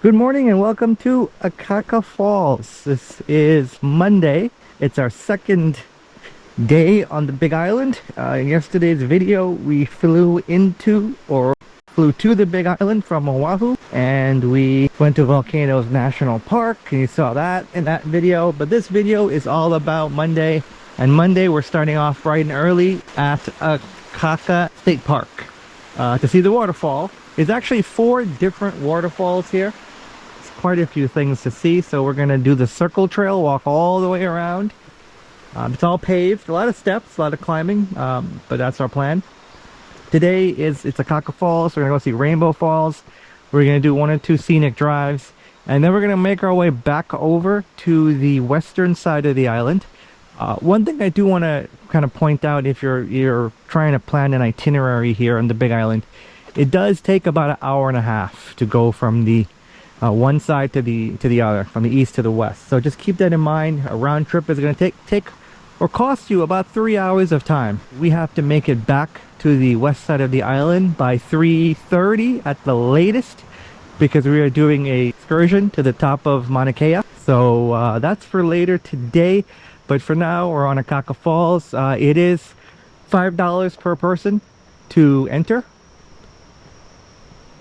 Good morning and welcome to Akaka Falls. This is Monday. It's our second day on the Big Island. In yesterday's video, we flew to the Big Island from Oahu, and we went to Volcanoes National Park, and you saw that in that video. But this video is all about Monday, and Monday we're starting off bright and early at Akaka State Park to see the waterfall. There's actually 4 different waterfalls here. Quite a few things to see, so we're gonna do the circle trail, walk all the way around. It's all paved, a lot of steps, a lot of climbing, but that's our plan. Today it's Akaka Falls. We're gonna go see Rainbow Falls. We're gonna do 1 or 2 scenic drives, and then we're gonna make our way back over to the western side of the island. One thing I do want to kind of point out, if you're trying to plan an itinerary here on the Big Island, it does take about an hour and a half to go from the one side to the other, from the east to the west. So just keep that in mind. A round trip is going to take or cost you about 3 hours of time. We have to make it back to the west side of the island by 3:30 at the latest, because we are doing a excursion to the top of Mauna Kea. So that's for later today, but for now we're on Akaka Falls. It is $5 per person to enter,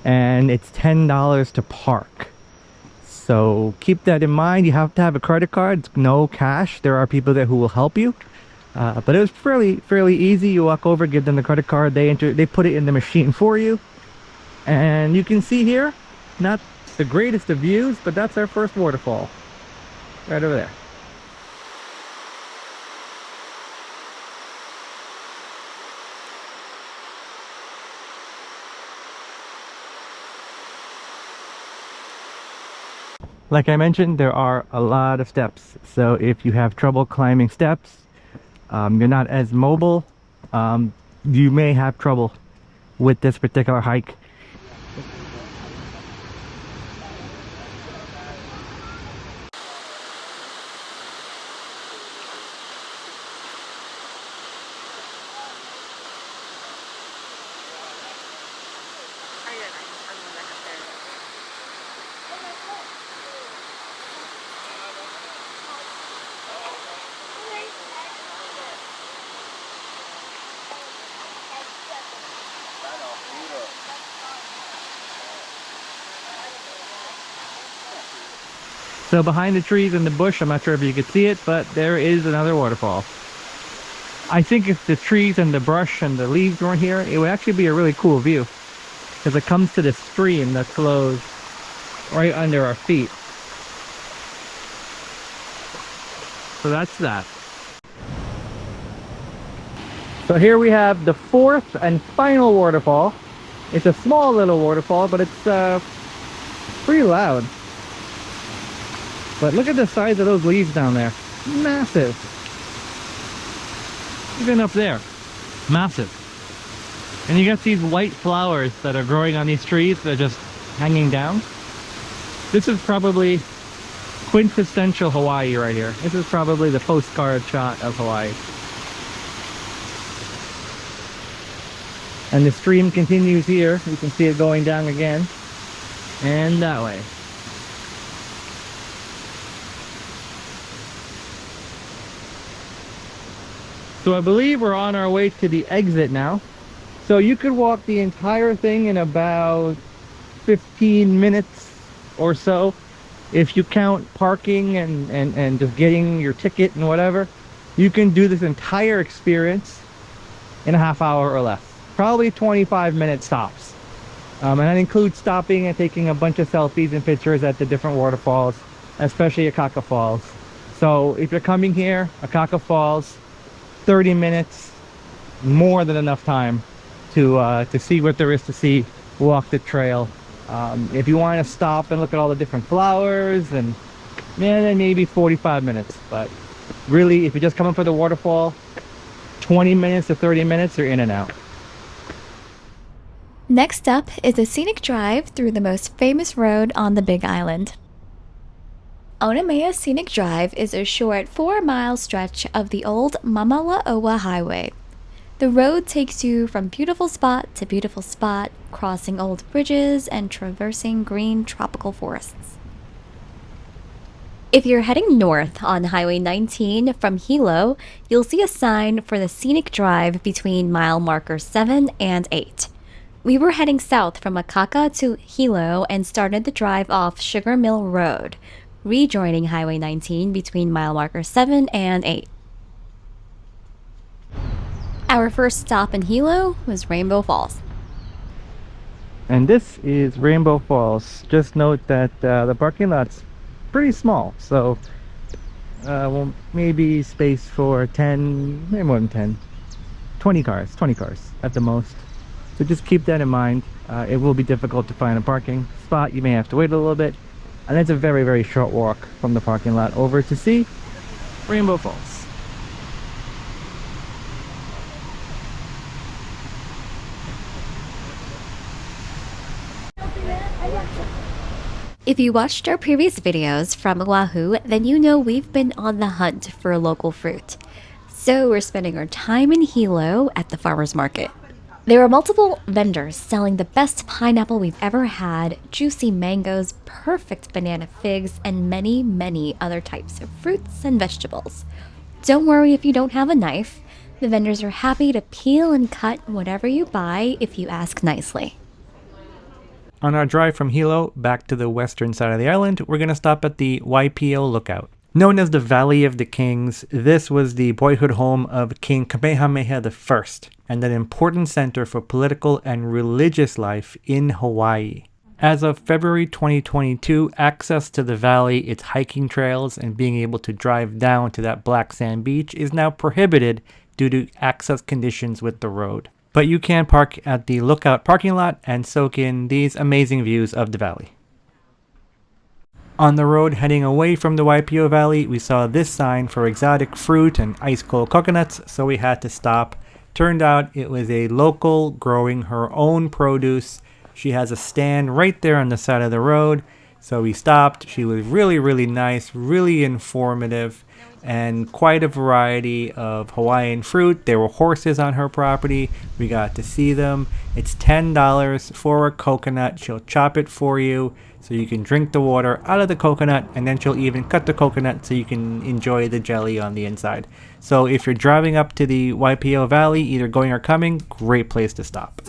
and it's $10 to park. So keep that in mind. You have to have a credit card. It's no cash. There are people there who will help you, but it was fairly easy. You walk over, give them the credit card, they put it in the machine for you, and you can see here, not the greatest of views, but that's our first waterfall right over there. Like I mentioned, there are a lot of steps, so if you have trouble climbing steps, you're not as mobile, you may have trouble with this particular hike. So behind the trees in the bush, I'm not sure if you could see it, but there is another waterfall. I think if the trees and the brush and the leaves weren't here, it would actually be a really cool view, because it comes to the stream that flows right under our feet. So that's that. So here we have the 4th and final waterfall. It's a small little waterfall, but it's pretty loud. But look at the size of those leaves down there. Massive. Even up there. Massive. And you got these white flowers that are growing on these trees that are just hanging down. This is probably quintessential Hawaii right here. This is probably the postcard shot of Hawaii. And the stream continues here. You can see it going down again. And that way. So I believe we're on our way to the exit now. So you could walk the entire thing in about 15 minutes or so. If you count parking and just getting your ticket and whatever, you can do this entire experience in a half hour or less. Probably 25-minute stops. And that includes stopping and taking a bunch of selfies and pictures at the different waterfalls, especially Akaka Falls. So if you're coming here, Akaka Falls, 30 minutes, more than enough time to see what there is to see, walk the trail. If you want to stop and look at all the different flowers, and then maybe 45 minutes. But really, if you're just coming for the waterfall, 20 minutes to 30 minutes, you're in and out. Next up is a scenic drive through the most famous road on the Big Island. Onamea Scenic Drive is a short 4-mile stretch of the old Mamala'oa Highway. The road takes you from beautiful spot to beautiful spot, crossing old bridges and traversing green tropical forests. If you're heading north on Highway 19 from Hilo, you'll see a sign for the Scenic Drive between mile markers 7 and 8. We were heading south from Akaka to Hilo and started the drive off Sugar Mill Road, rejoining Highway 19 between mile markers 7 and 8. Our first stop in Hilo was Rainbow Falls. And this is Rainbow Falls. Just note that the parking lot's pretty small, so well, maybe space for 10, maybe more than 10, 20 cars at the most. So just keep that in mind. It will be difficult to find a parking spot. You may have to wait a little bit, and it's a very, very short walk from the parking lot over to see Rainbow Falls. If you watched our previous videos from Oahu, then you know we've been on the hunt for local fruit. So we're spending our time in Hilo at the farmer's market. There are multiple vendors selling the best pineapple we've ever had, juicy mangoes, perfect banana figs, and many, many other types of fruits and vegetables. Don't worry if you don't have a knife. The vendors are happy to peel and cut whatever you buy if you ask nicely. On our drive from Hilo back to the western side of the island, we're going to stop at the Waipio Lookout. Known as the Valley of the Kings, this was the boyhood home of King Kamehameha I and an important center for political and religious life in Hawaii. As of February 2022, access to the valley, its hiking trails, and being able to drive down to that black sand beach is now prohibited due to access conditions with the road. But you can park at the Lookout parking lot and soak in these amazing views of the valley. On the road heading away from the Waipio Valley, we saw this sign for exotic fruit and ice cold coconuts, so we had to stop. Turned out it was a local growing her own produce. She has a stand right there on the side of the road, so we stopped. She was really, really nice, really informative, and quite a variety of Hawaiian fruit. There were horses on her property. We got to see them. It's $10 for a coconut. She'll chop it for you so you can drink the water out of the coconut, and then she'll even cut the coconut so you can enjoy the jelly on the inside. So if you're driving up to the Waipio Valley, either going or coming, great place to stop.